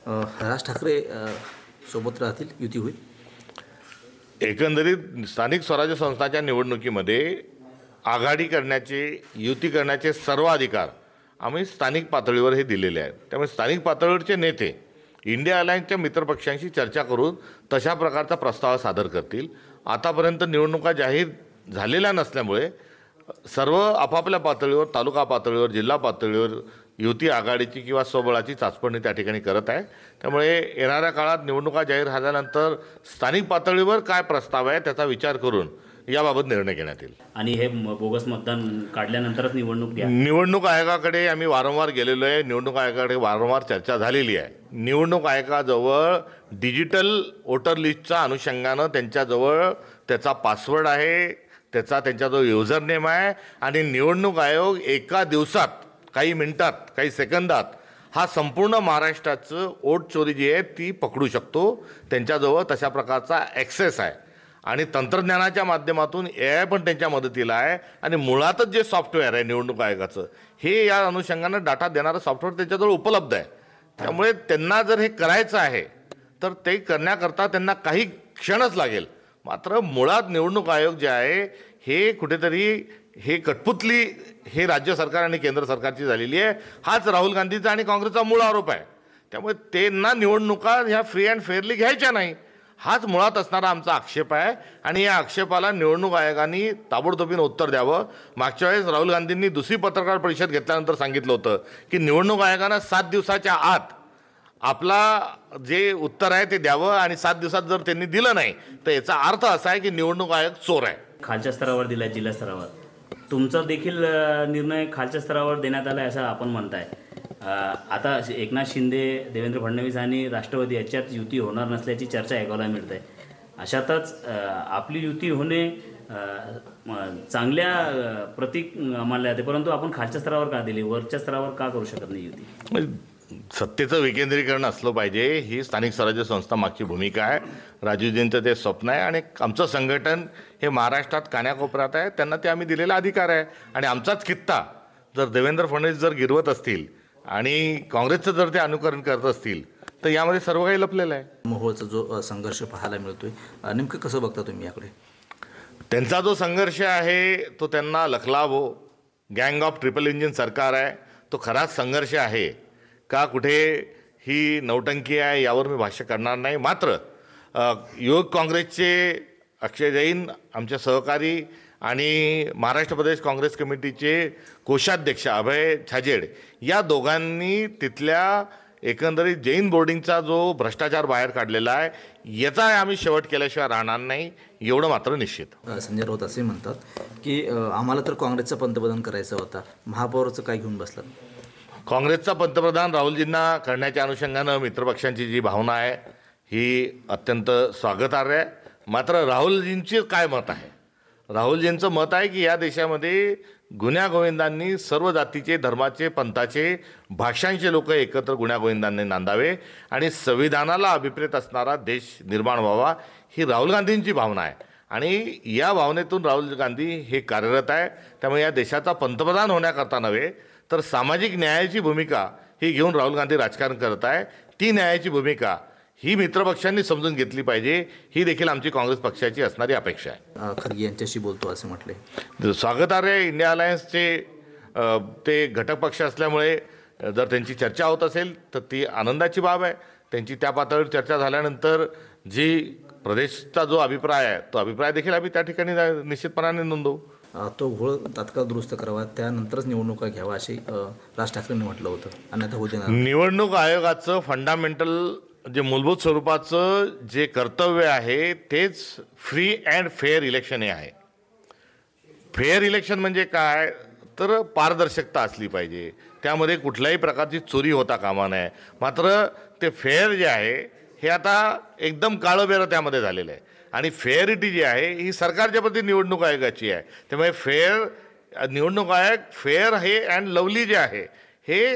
राज ठाकरे सोबत राहतील, युती होईल? एकंदरीत स्थानिक स्वराज्य संस्थांच्या निवडणुकीमध्ये आघाडी करण्याचे, युती करण्याचे सर्व अधिकार आम्ही स्थानिक पातळीवर हे दिलेले आहेत. त्यामुळे स्थानिक पातळीवरचे नेते इंडिया अलायन्सच्या मित्रपक्षांशी चर्चा करून तशा प्रकारचा प्रस्ताव सादर करतील. आतापर्यंत निवडणुका जाहीर झालेल्या नसल्यामुळे सर्व आपापल्या पातळीवर, तालुका पातळीवर, जिल्हा पातळीवर युती आघाडीची किंवा स्वबळाची चाचपणी त्या ठिकाणी करत आहे. त्यामुळे येणाऱ्या काळात निवडणुका जाहीर झाल्यानंतर स्थानिक पातळीवर काय प्रस्ताव आहे त्याचा विचार करून याबाबत निर्णय घेण्यात येईल. आणि हे बोगस मतदान काढल्यानंतरच निवडणूक घ्या. निवडणूक आयोगाकडे आम्ही वारंवार गेलेलो आहे. निवडणूक आयोगाकडे वारंवार चर्चा झालेली आहे. निवडणूक आयोगाजवळ डिजिटल वोटर लिस्टच्या अनुषंगानं त्यांच्याजवळ त्याचा पासवर्ड आहे, त्यांच्याजवळ युजर नेम आहे आणि निवडणूक आयोग एका दिवसात, काही मिनिटात, काही सेकंदात हा संपूर्ण महाराष्ट्राचं वोट चोरी जी आहे ती पकडू शकतो. त्यांच्याजवळ तशा प्रकारचा ॲक्सेस आहे आणि तंत्रज्ञानाच्या माध्यमातून AI पण त्यांच्या मदतीला आहे. आणि मुळातच जे सॉफ्टवेअर आहे निवडणूक आयोगाचं, हे या अनुषंगानं डाटा देणारं सॉफ्टवेअर त्यांच्याजवळ उपलब्ध आहे. त्यामुळे त्यांना जर हे करायचं आहे तर ते करण्याकरता त्यांना काही क्षणच लागेल. मात्र मुळात निवडणूक आयोग जे आहे हे कुठेतरी हे कठपुतली हे राज्य सरकार आणि केंद्र सरकारची झालेली आहे. हाच राहुल गांधीचा आणि काँग्रेसचा मूळ आरोप आहे. त्यामुळे त्यांना निवडणुका ह्या फ्री अँड फेअरली घ्यायच्या नाही, हाच मुळात असणारा आमचा आक्षेप आहे. आणि या आक्षेपाला निवडणूक आयोगाने ताबडतोबीनं उत्तर द्यावं. मागच्या वेळेस राहुल गांधींनी दुसरी पत्रकार परिषद घेतल्यानंतर सांगितलं होतं की निवडणूक आयोगानं 7 दिवसाच्या आत आपला जे उत्तर आहे ते द्यावं आणि 7 दिवसात जर त्यांनी दिलं नाही तर याचा अर्थ असा आहे की निवडणूक आयोग चोर आहे. खालच्या स्तरावर दिला, जिल्हा स्तरावर. तुमचा देखील निर्णय खालच्या स्तरावर देण्यात आला आहे असं आपण म्हणताय. आता एकनाथ शिंदे, देवेंद्र फडणवीस आणि राष्ट्रवादी याच्यात युती होणार नसल्याची चर्चा ऐकायला मिळते. अशातच आपली युती होणे चांगल्या प्रतीक मानले जाते, परंतु आपण खालच्या स्तरावर का दिली, वरच्या स्तरावर का करू शकत नाही युती? सत्तेचं विकेंद्रीकरण असलं पाहिजे, ही स्थानिक स्वराज्य संस्था मागची भूमिका आहे. राजूजींचं ते स्वप्न आहे आणि आमचं संघटन हे महाराष्ट्रात कान्याकोपऱ्यात आहे. त्यांना ते आम्ही दिलेला अधिकार आहे. आणि आमचाच कित्ता जर देवेंद्र फडणवीस जर गिरवत असतील आणि काँग्रेसचं जर ते अनुकरण करत असतील तर यामध्ये सर्व काही लपलेलं आहे. मोहोळचा जो संघर्ष पाहायला मिळतोय, नेमकं कसं बघता तुम्ही याकडे? त्यांचा जो संघर्ष आहे तो त्यांना लखलावो. गँग ऑफ ट्रिपल इंजिन सरकार आहे, तो खराच संघर्ष आहे का कुठे ही नौटंकी आहे यावर मी भाष्य करणार नाही. मात्र युवक काँग्रेसचे अक्षय जैन आमचे सहकारी आणि महाराष्ट्र प्रदेश काँग्रेस कमिटीचे कोषाध्यक्ष अभय छाजेड या दोघांनी तिथल्या एकंदरीत जैन बोर्डिंगचा जो भ्रष्टाचार बाहेर काढलेला आहे याचा आम्ही शेवट केल्याशिवाय राहणार नाही, एवढं मात्र निश्चित. संजय राऊत असे म्हणतात की आम्हाला तर काँग्रेसचं पंतप्रधान करायचं होता, महापौराचं काय घेऊन बसलात? काँग्रेसचा पंतप्रधान राहुलजींना करण्याच्या अनुषंगानं मित्रपक्षांची जी भावना आहे ही अत्यंत स्वागतार्ह आहे. मात्र राहुलजींचे काय मत आहे? राहुलजींचं मत आहे की या देशामध्ये गुण्यागोविंदांनी सर्व जातीचे, धर्माचे, पंथाचे, भाषांचे लोक एकत्र गुण्यागोविंदांनी नांदावे आणि संविधानाला अभिप्रेत असणारा देश निर्माण व्हावा, ही राहुल गांधींची भावना आहे. आणि या भावनेतून राहुल गांधी हे कार्यरत आहे. त्यामुळे या देशाचा पंतप्रधान होण्याकरता नव्हे तर सामाजिक न्यायाची भूमिका ही घेऊन राहुल गांधी राजकारण करत आहे. ती न्यायाची भूमिका ही मित्रपक्षांनी समजून घेतली पाहिजे, ही देखील आमची काँग्रेस पक्षाची असणारी अपेक्षा आहे. खरगे यांच्याशी बोलतो असं म्हटले. स्वागतार्ह आहे. इंडिया अलायन्सचे ते घटक पक्ष असल्यामुळे जर त्यांची चर्चा होत असेल तर ती आनंदाची बाब आहे. त्यांची त्या पातळीवर चर्चा झाल्यानंतर जी प्रदेशचा जो अभिप्राय आहे तो अभिप्राय देखील आम्ही त्या ठिकाणी निश्चितपणाने नोंदवू. तो घोळ तात्काळ दुरुस्त करावा, त्यानंतरच निवडणुका घ्यावा असे राज ठाकरेंनी म्हटलं होतं. आणि आता होते निवडणूक आयोगाचं फंडामेंटल जे मूलभूत स्वरूपाचं जे कर्तव्य आहे तेच फ्री अँड फेअर इलेक्शन हे आहे. फेअर इलेक्शन म्हणजे काय तर पारदर्शकता असली पाहिजे, त्यामध्ये कुठल्याही प्रकारची चोरी होता कामा नये. मात्र ते फेअर जे आहे हे आता एकदम काळंबेरं त्यामध्ये झालेलं आहे. आणि फेअरिटी जी आहे ही सरकारच्या प्रती निवडणूक आयोगाची आहे. त्यामुळे फेअर निवडणूक आयोग फेअर हे अँड लवली जे आहे हे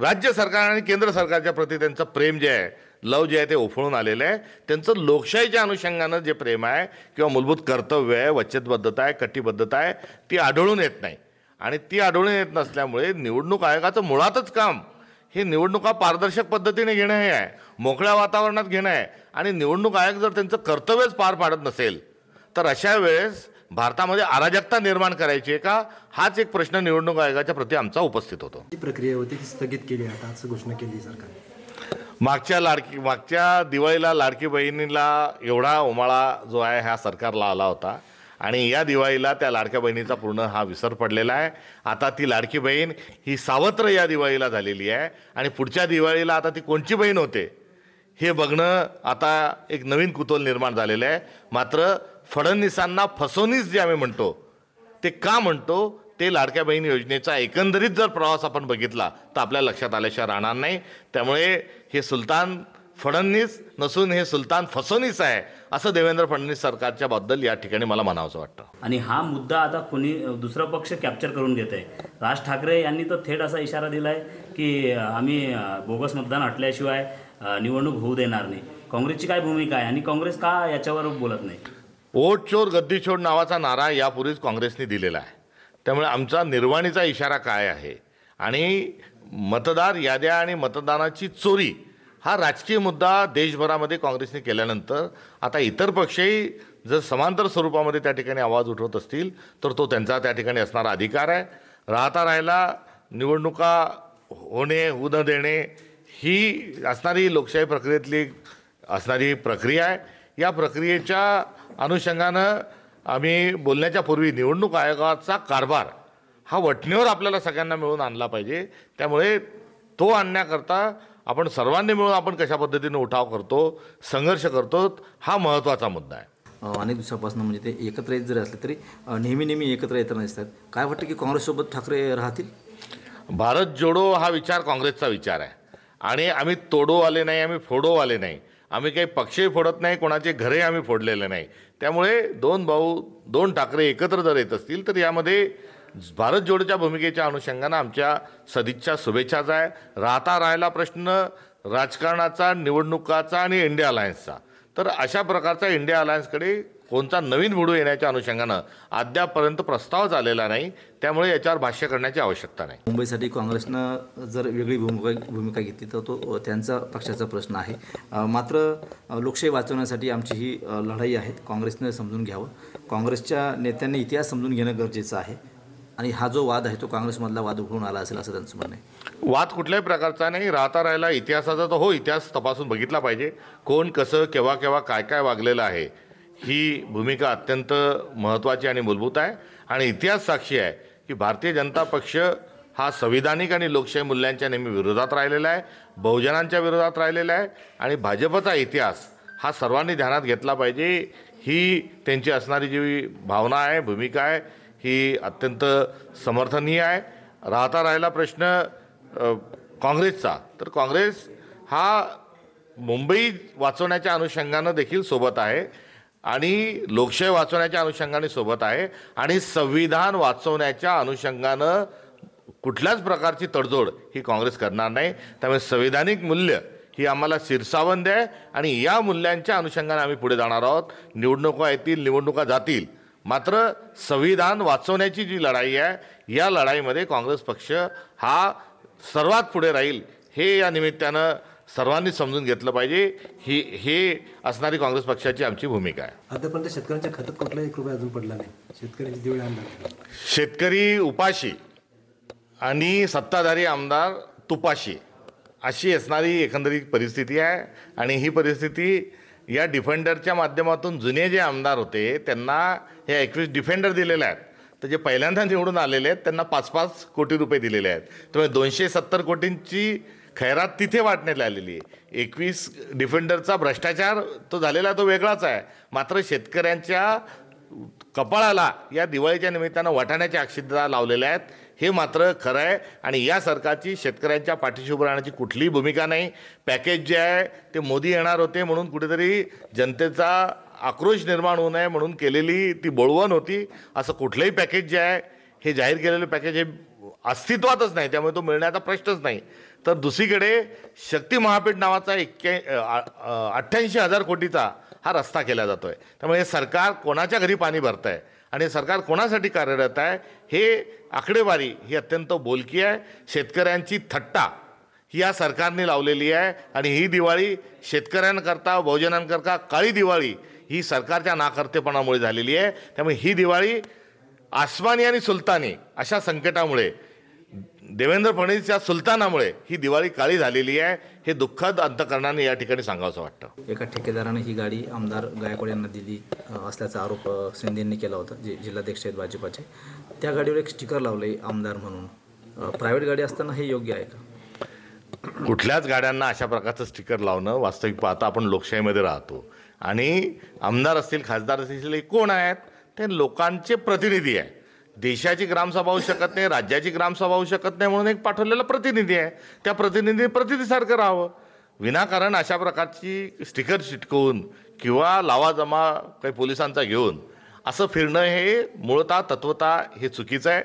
राज्य सरकार आणि केंद्र सरकारच्या प्रती त्यांचं प्रेम जे आहे, लव जे आहे ते उफळून आलेलं आहे. त्यांचं लोकशाहीच्या अनुषंगानं जे प्रेम आहे किंवा मूलभूत कर्तव्य आहे, वचनबद्धता आहे, कटिबद्धता आहे ती आढळून येत नाही. आणि ती आढळून येत नसल्यामुळे निवडणूक आयोगाचं मुळातच काम हे निवडणुका पारदर्शक पद्धतीने घेणं हे आहे, मोकळ्या वातावरणात घेणं आहे. आणि निवडणूक आयोग जर त्यांचं कर्तव्यच पार पाडत नसेल तर अशा वेळेस भारतामध्ये अराजकता निर्माण करायची आहे का, हाच एक प्रश्न निवडणूक आयोगाच्या प्रती आमचा उपस्थित होतो. जी प्रक्रिया होती ती स्थगित केली, आता असं घोषणा केली सरकारने. मागच्या दिवाळीला लाडकी बहिणीला एवढा उमाळा जो आहे ह्या सरकारला आला होता आणि या दिवाळीला त्या लाडक्या बहिणीचा पूर्ण हा विसर पडलेला आहे. आता ती लाडकी बहीण ही सावत्र या दिवाळीला झालेली आहे आणि पुढच्या दिवाळीला आता ती कोणची बहीण होते हे बघणं आता एक नवीन कुतूहल निर्माण झालेलं आहे. मात्र फडणवीसांना फसवणीस जे आम्ही म्हणतो ते का म्हणतो, ते लाडक्या बहीण योजनेचा एकंदरीत जर प्रवास आपण बघितला तर आपल्या लक्षात आल्याशिवाय राहणार नाही. त्यामुळे हे सुलतान फडणवीस नसून हे सुलतान फसवणीस आहे असं देवेंद्र फडणवीस सरकारच्या बद्दल या ठिकाणी मला म्हणावंसं वाटतं. आणि हा मुद्दा आता कोणी दुसरा पक्ष कॅप्चर करून घेत आहे. राज ठाकरे यांनी तर थेट असा इशारा दिला आहे की आम्ही बोगस मतदान हटल्याशिवाय निवडणूक होऊ देणार नाही. काँग्रेसची काय भूमिका आहे आणि काँग्रेस का याच्यावर बोलत नाही? वोट चोर गद्दी छोड नावाचा नारा यापूर्वीच काँग्रेसने दिलेला आहे. त्यामुळे आमचा निर्वाणीचा इशारा काय आहे आणि मतदार याद्या आणि मतदानाची चोरी हा राजकीय मुद्दा देशभरामध्ये काँग्रेसने केल्यानंतर आता इतर पक्षही जर समांतर स्वरूपामध्ये त्या ठिकाणी आवाज उठवत असतील तर तो त्यांचा त्या ठिकाणी असणारा अधिकार आहे. राहिला निवडणुका होऊ न देणे ही असणारी लोकशाही प्रक्रियेतली असणारी प्रक्रिया आहे. या प्रक्रियेच्या अनुषंगानं आम्ही बोलण्याच्या पूर्वी निवडणूक आयोगाचा कारभार हा वटणीवर आपल्याला सगळ्यांना मिळून आणला पाहिजे. त्यामुळे तो आणण्याकरता आपण सर्वांनी मिळून आपण कशा पद्धतीने उठाव करतो, संघर्ष करतो, हा महत्त्वाचा मुद्दा आहे. अनेक दिवसापासून म्हणजे ते एकत्र येत जरी असले तरी नेहमी एकत्र येताना दिसतात. काय वाटतं की काँग्रेससोबत ठाकरे राहतील? भारत जोडो हा विचार काँग्रेसचा विचार आहे आणि आम्ही तोडो आले नाही, आम्ही फोडो आले नाही, आम्ही काही पक्षही फोडत नाही, कोणाचे घरही आम्ही फोडलेले नाही. त्यामुळे दोन ठाकरे एकत्र जर येत असतील तर यामध्ये भारत जोडोच्या भूमिकेच्या अनुषंगानं आमच्या सदिच्छा शुभेच्छाच आहे. राहिला प्रश्न राजकारणाचा, निवडणुकाचा आणि इंडिया अलायन्सचा, तर अशा प्रकारचा इंडिया अलायन्सकडे कोणता नवीन बुडू येण्याच्या अनुषंगानं अद्यापपर्यंत प्रस्तावच आलेला नाही. त्यामुळे याच्यावर भाष्य करण्याची आवश्यकता नाही. मुंबईसाठी काँग्रेसनं जर वेगळी भूमिका घेतली तर तो त्यांचा पक्षाचा प्रश्न आहे. मात्र लोकशाही वाचवण्यासाठी आमची ही लढाई आहे, काँग्रेसनं समजून घ्यावं. काँग्रेसच्या नेत्यांनी इतिहास समजून घेणं गरजेचं आहे आणि हा जो वाद आहे तो काँग्रेसमधला वाद उघडून आला असेल असं त्यांचं म्हणणं आहे. वाद कुठल्याही प्रकारचा नाही. राहिला इतिहासाचा तर इतिहास तपासून बघितला पाहिजे. कोण कसं केव्हा काय वागलेलं आहे ही भूमिका अत्यंत महत्त्वाची आणि मूलभूत आहे. आणि इतिहास साक्षी आहे की भारतीय जनता पक्ष हा संविधानिक आणि लोकशाही मूल्यांच्या नेहमी विरोधात राहिलेला आहे, बहुजनांच्या विरोधात राहिलेला आहे. आणि भाजपचा इतिहास हा सर्वांनी ध्यानात घेतला पाहिजे. ही त्यांची असणारी जी भावना आहे, भूमिका आहे, ही अत्यंत समर्थनीय आहे. राहिला प्रश्न काँग्रेसचा, तर काँग्रेस हा मुंबई वाचवण्याच्या अनुषंगानं देखील सोबत आहे आणि लोकशाही वाचवण्याच्या अनुषंगाने सोबत आहे आणि संविधान वाचवण्याच्या अनुषंगानं कुठल्याच प्रकारची तडजोड ही काँग्रेस करणार नाही. त्यामुळे संविधानिक मूल्य ही आम्हाला शिरसावंद आहे आणि या मूल्यांच्या अनुषंगाने आम्ही पुढे जाणार आहोत. निवडणुका येतील, निवडणुका जातील, मात्र संविधान वाचवण्याची जी लढाई आहे या लढाईमध्ये काँग्रेस पक्ष हा सर्वात पुढे राहील हे या निमित्तानं सर्वांनी समजून घेतलं पाहिजे. हे असणारी काँग्रेस पक्षाची आमची भूमिका आहे. आतापर्यंत शेतकऱ्यांच्या खात्यात कुठलाही एक रुपया अजून पडला नाही. शेतकऱ्यांची दिवाळी आमदार, शेतकरी उपाशी आणि सत्ताधारी आमदार तुपाशी अशी असणारी एकंदरीत परिस्थिती आहे. आणि ही परिस्थिती या डिफेंडरच्या माध्यमातून जुने जे आमदार होते त्यांना हे 21 डिफेंडर दिलेले आहेत, तर जे पहिल्यांदा निवडून आलेले आहेत त्यांना 5-5 कोटी रुपये दिलेले आहेत. त्यामुळे 270 कोटींची खैरात तिथे वाटण्यात आलेली आहे. 21 डिफेंडरचा भ्रष्टाचार तो झालेला तो वेगळाच आहे, मात्र शेतकऱ्यांच्या कपाळाला या दिवाळीच्या निमित्तानं वाटाण्याच्या अक्षिंता लावलेल्या आहेत हे मात्र खरं आहे. आणि या सरकारची शेतकऱ्यांच्या पाठीशी उभं राहण्याची कुठलीही भूमिका नाही. पॅकेज जे आहे ते मोदी येणार होते म्हणून कुठेतरी जनतेचा आक्रोश निर्माण होऊ नये म्हणून केलेली ती बोळवण होती. असं कुठलंही पॅकेज जे आहे हे जाहीर केलेलं पॅकेज हे अस्तित्वातच नाही, त्यामुळे तो मिळण्याचा प्रश्नच नाही. तर दुसरीकडे शक्ती महापीठ नावाचा 88,000 कोटीचा हा रस्ता केला जातो आहे. त्यामुळे हे सरकार कोणाच्या घरी पाणी भरतं आहे आणि हे सरकार कोणासाठी कार्यरत आहे हे आकडेवारी ही अत्यंत बोलकी आहे. शेतकऱ्यांची थट्टा ही या सरकारने लावलेली आहे आणि ही दिवाळी शेतकऱ्यांकरता बहुजनांकरता काळी दिवाळी ही सरकारच्या नाकर्तेपणामुळे झालेली आहे. त्यामुळे ही दिवाळी आसमानी आणि सुलतानी अशा संकटामुळे देवेंद्र फडणवीस या सुलतानामुळे ही दिवाळी काळी झालेली आहे. हे दुःखद अंतकरणाने या ठिकाणी सांगावंसं वाटतं. एका ठेकेदाराने ही गाडी आमदार गायकवाड यांना दिली असल्याचा आरोप शिंदेंनी केला होता, जे जिल्हाध्यक्ष आहेत भाजपाचे. त्या गाडीवर एक स्टिकर लावले आमदार म्हणून. प्रायव्हेट गाडी असताना हे योग्य आहे का? कुठल्याच गाड्यांना अशा प्रकारचं स्टिकर लावणं वास्तविक पाहता आपण लोकशाहीमध्ये राहतो आणि आमदार असतील खासदार असतील कोण आहेत ते लोकांचे प्रतिनिधी आहे. देशाची ग्रामसभा होऊ शकत नाही, राज्याची ग्रामसभा होऊ शकत नाही म्हणून एक पाठवलेला प्रतिनिधी आहे. त्या प्रतिनिधीसारखं राहावं. विनाकारण अशा प्रकारची स्टिकर चिटकवून किंवा लावाजमा काही पोलिसांचा घेऊन असं फिरणं हे मूळतः तत्वतः हे चुकीचं आहे.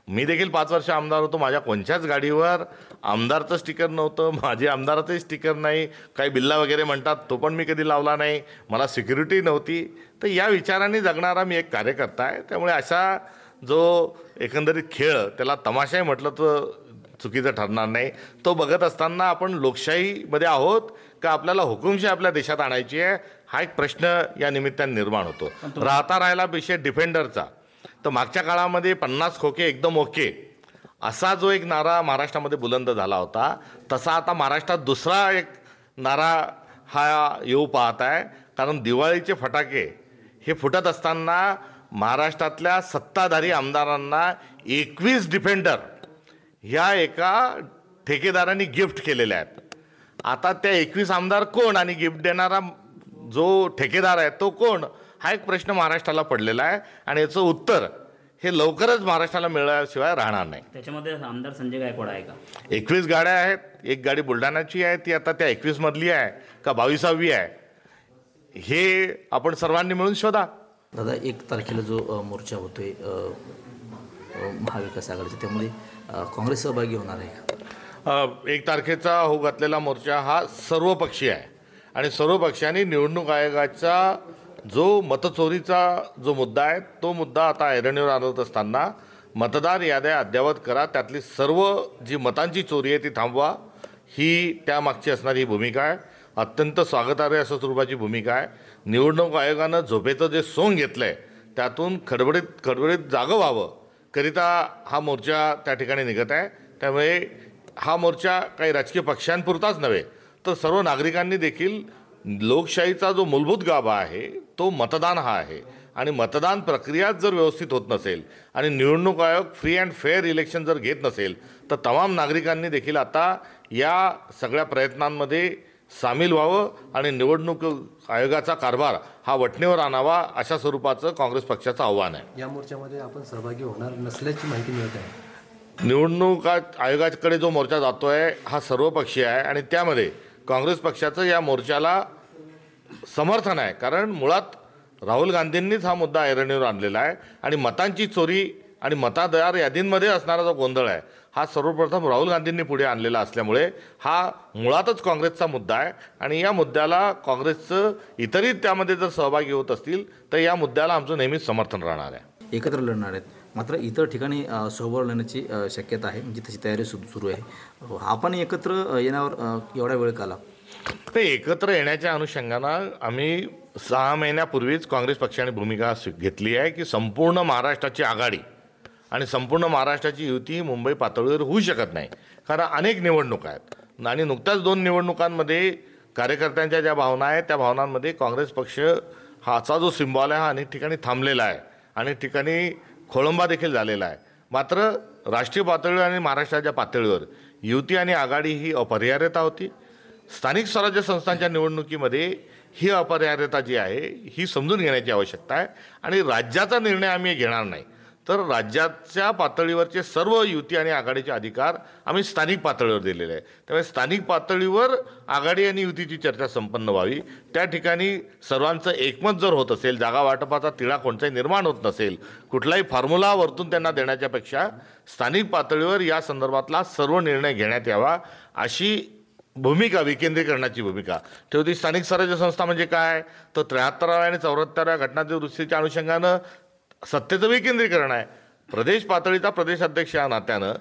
मी देखील 5 वर्ष आमदार होतो. माझ्या कोणत्याच गाडीवर आमदारचं स्टिकर नव्हतं, माझे आमदाराचंही स्टिकर नाही. काही बिल्ला वगैरे म्हणतात तो पण मी कधी लावला नाही. मला सिक्युरिटी नव्हती. तर या विचाराने जगणारा मी एक कार्यकर्ता आहे. त्यामुळे अशा जो एकंदरीत खेळ त्याला तमाशाही म्हटलं तर चुकीचं ठरणार नाही. तो बघत असताना आपण लोकशाहीमध्ये आहोत का आपल्याला हुकुमशाही आपल्या देशात आणायची आहे हा एक प्रश्न या निमित्ताने निर्माण होतो. राहिला विषय डिफेंडरचा, तर मागच्या काळामध्ये 50 खोके एकदम ओके असा जो एक नारा महाराष्ट्रामध्ये बुलंद झाला होता, तसा आता महाराष्ट्रात दुसरा एक नारा हा येऊ पाहत आहे. कारण दिवाळीचे फटाके हे फुटत असताना महाराष्ट्रातल्या सत्ताधारी आमदारांना 21 डिफेंडर ह्या एका ठेकेदारांनी गिफ्ट केलेल्या आहेत. आता त्या 21 आमदार कोण आणि गिफ्ट देणारा जो ठेकेदार आहे तो कोण हा एक प्रश्न महाराष्ट्राला पडलेला आहे आणि याचं उत्तर हे लवकरच महाराष्ट्राला मिळाल्याशिवाय राहणार नाही. त्याच्यामध्ये आमदार संजय गायकवाड आहे का? 21 गाड्या आहेत. एक गाडी बुलढाण्याची आहे, ती आता त्या 21 मधली आहे का 22वी आहे हे आपण सर्वांनी मिळून शोधा. दादा, 1 तारखेला जो मोर्चा होतोय महाविकास आघाडीचा, त्यामध्ये काँग्रेस सहभागी होणार आहे का? 1 तारखेचा होऊ घातलेला मोर्चा हा सर्वपक्षीय आहे आणि सर्व पक्षांनी निवडणूक आयोगाचा जो मतचोरीचा जो मुद्दा आहे तो मुद्दा आता ऐरणीवर आणत असताना मतदार याद्या अद्ययावत करा, त्यातली सर्व जी मतांची चोरी आहे ती थांबवा, ही त्यामागची असणारी भूमिका आहे. अत्यंत स्वागतार्ह अशा स्वरूपाची भूमिका आहे. निवडणूक आयोगानं झोपेचं जे सोंग घेतलं आहे त्यातून खडबडीत जागं व्हावं करिता हा मोर्चा त्या ठिकाणी निघत आहे. त्यामुळे हा मोर्चा काही राजकीय पक्षांपुरताच नव्हे तर सर्व नागरिकांनी देखील लोकशाहीचा जो मूलभूत गाभा आहे तो मतदान हा आहे आणि मतदान प्रक्रियाच जर व्यवस्थित होत नसेल आणि निवडणूक आयोग फ्री अँड फेअर इलेक्शन जर घेत नसेल तर तमाम नागरिकांनी देखील आता या सगळ्या प्रयत्नांमध्ये सामील व्हावं आणि निवडणूक आयोगाचा कारभार हा वटणीवर आणावा अशा स्वरूपाचं काँग्रेस पक्षाचं आव्हान आहे. या मोर्चामध्ये आपण सहभागी होणार नसल्याची माहिती मिळत आहे. निवडणूक आयोगाकडे जो मोर्चा जातोय हा सर्वपक्षीय आहे आणि त्यामध्ये काँग्रेस पक्षाचं या मोर्चाला समर्थन आहे. कारण मुळात राहुल गांधींनीच हा मुद्दा ऐरणीवर आणलेला आहे आणि मतांची चोरी आणि मतदार यादींमध्ये असणारा जो गोंधळ आहे हा सर्वप्रथम राहुल गांधींनी पुढे आणलेला असल्यामुळे हा मुळातच काँग्रेसचा मुद्दा आहे आणि या मुद्द्याला काँग्रेसचं इतरही त्यामध्ये जर सहभागी होत असतील तर या मुद्द्याला आमचं नेहमीच समर्थन राहणार आहे. एकत्र लढणार आहेत, मात्र इतर ठिकाणी सोबत लढण्याची शक्यता आहे, म्हणजे तशी तयारी सुरू आहे. आपण एकत्र येण्यावर एवढा वेळ का लागला? ते एकत्र येण्याच्या अनुषंगानं आम्ही 6 महिन्यापूर्वीच काँग्रेस पक्षाने भूमिका घेतली आहे की संपूर्ण महाराष्ट्राची आघाडी आणि संपूर्ण महाराष्ट्राची युती ही मुंबई पातळीवर होऊ शकत नाही. कारण अनेक निवडणुका आहेत आणि नुकत्याच 2 निवडणुकांमध्ये कार्यकर्त्यांच्या ज्या भावना आहेत त्या भावनांमध्ये काँग्रेस पक्ष हाचा जो सिम्बॉल आहे हा अनेक ठिकाणी थांबलेला आहे, अनेक ठिकाणी खोळंबा देखील झालेला आहे. मात्र राष्ट्रीय पातळीवर आणि महाराष्ट्राच्या पातळीवर युती आणि आघाडी ही अपरिहार्यता होती. स्थानिक स्वराज्य संस्थांच्या निवडणुकीमध्ये ही अपरिहार्यता जी आहे ही समजून घेण्याची आवश्यकता आहे आणि राज्याचा निर्णय आम्ही घेणार नाही तर राज्याच्या पातळीवरचे सर्व युती आणि आघाडीचे अधिकार आम्ही स्थानिक पातळीवर दिलेले आहे. त्यामुळे स्थानिक पातळीवर आघाडी आणि युतीची चर्चा संपन्न व्हावी. त्या ठिकाणी सर्वांचं एकमत जर होत असेल, जागा वाटपाचा तिढा कोणताही निर्माण होत नसेल, कुठलाही फॉर्म्युला वरतून त्यांना देण्याच्यापेक्षा स्थानिक पातळीवर या संदर्भातला सर्व निर्णय घेण्यात यावा अशी भूमिका, विकेंद्रीकरणाची भूमिका ठेवती. स्थानिक स्वराज्य संस्था म्हणजे काय तर 73व्या आणि 74व्या घटनादुरुस्तीच्या अनुषंगानं सत्तेचं विकेंद्रीकरण आहे. प्रदेश पातळीचा प्रदेशाध्यक्ष या नात्यानं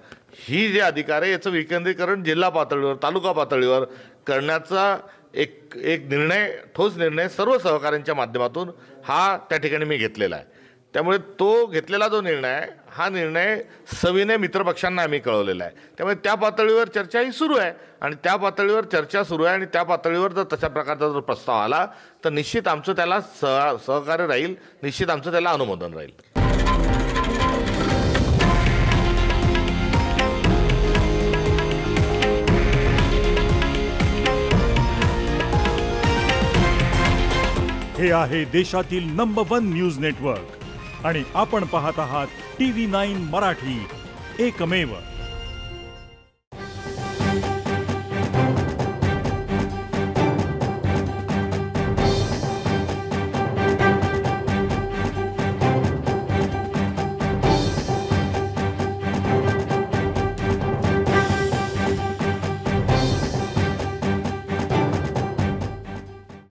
ही जे अधिकार आहे याचं विकेंद्रीकरण जिल्हा पातळीवर तालुका पातळीवर करण्याचा एक निर्णय, ठोस निर्णय सर्व सहकाऱ्यांच्या माध्यमातून हा त्या ठिकाणी मी घेतलेला आहे. त्यामुळे तो घेतलेला जो निर्णय आहे हा निर्णय सविनय मित्रपक्षांना आम्ही कळवलेला आहे. त्यामुळे त्या पातळीवर चर्चा ही सुरू आहे आणि त्या पातळीवर चर्चा सुरू आहे आणि त्या पातळीवर जर तशा प्रकारचा जर प्रस्ताव आला तर निश्चित आमचं त्याला सहकार्य राहील, निश्चित आमचं त्याला अनुमोदन राहील. हे आहे देशातील नंबर 1 न्यूज नेटवर्क आणि आपण पाहत आहात TV9 मराठी, एकमेव.